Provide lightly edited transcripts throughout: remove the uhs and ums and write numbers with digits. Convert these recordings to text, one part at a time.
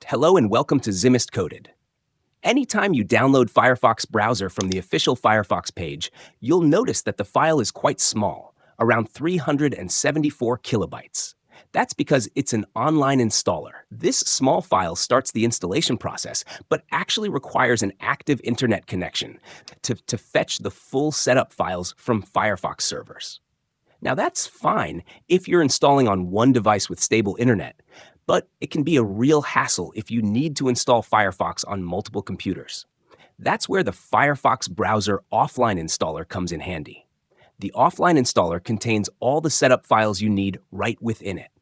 Hello and welcome to Zimist Coded. Anytime you download Firefox browser from the official Firefox page, you'll notice that the file is quite small, around 374 kilobytes. That's because it's an online installer. This small file starts the installation process, but actually requires an active internet connection to fetch the full setup files from Firefox servers. Now that's fine if you're installing on one device with stable internet, but it can be a real hassle if you need to install Firefox on multiple computers. That's where the Firefox Browser Offline Installer comes in handy. The offline installer contains all the setup files you need right within it.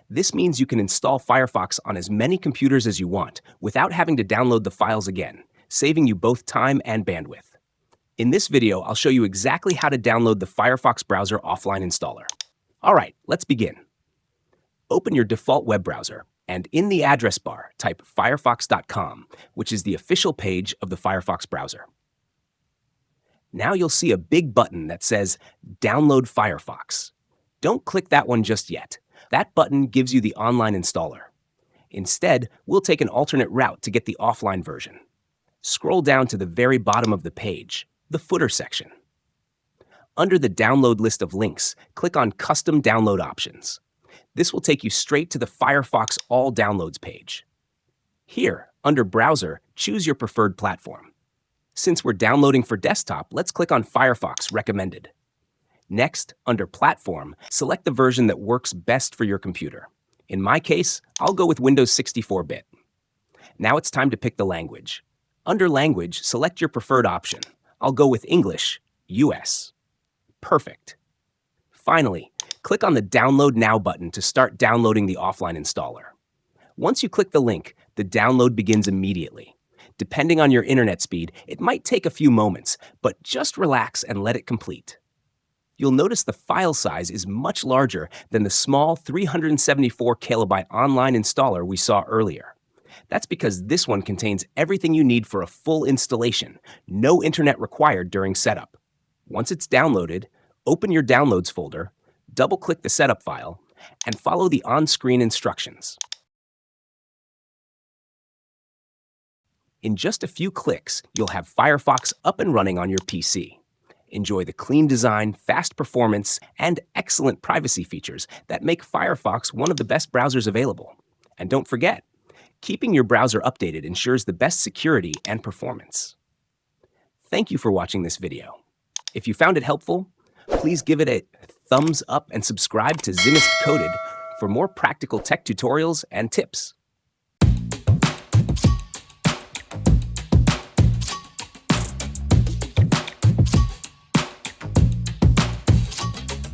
This means you can install Firefox on as many computers as you want without having to download the files again, saving you both time and bandwidth. In this video, I'll show you exactly how to download the Firefox Browser Offline Installer. All right, let's begin. Open your default web browser, and in the address bar, type firefox.com, which is the official page of the Firefox browser. Now you'll see a big button that says Download Firefox. Don't click that one just yet. That button gives you the online installer. Instead, we'll take an alternate route to get the offline version. Scroll down to the very bottom of the page, the footer section. Under the download list of links, click on Custom Download Options. This will take you straight to the Firefox All Downloads page. Here, under Browser, choose your preferred platform. Since we're downloading for desktop, let's click on Firefox Recommended. Next, under Platform, select the version that works best for your computer. In my case, I'll go with Windows 64-bit. Now it's time to pick the language. Under Language, select your preferred option. I'll go with English, US. Perfect. Finally, click on the Download Now button to start downloading the offline installer. Once you click the link, the download begins immediately. Depending on your internet speed, it might take a few moments, but just relax and let it complete. You'll notice the file size is much larger than the small 374 kilobyte online installer we saw earlier. That's because this one contains everything you need for a full installation, no internet required during setup. Once it's downloaded, open your Downloads folder, double-click the setup file, and follow the on-screen instructions. In just a few clicks, you'll have Firefox up and running on your PC. Enjoy the clean design, fast performance, and excellent privacy features that make Firefox one of the best browsers available. And don't forget, keeping your browser updated ensures the best security and performance. Thank you for watching this video. If you found it helpful, please give it a thumbs up and subscribe to Zimist Coded for more practical tech tutorials and tips.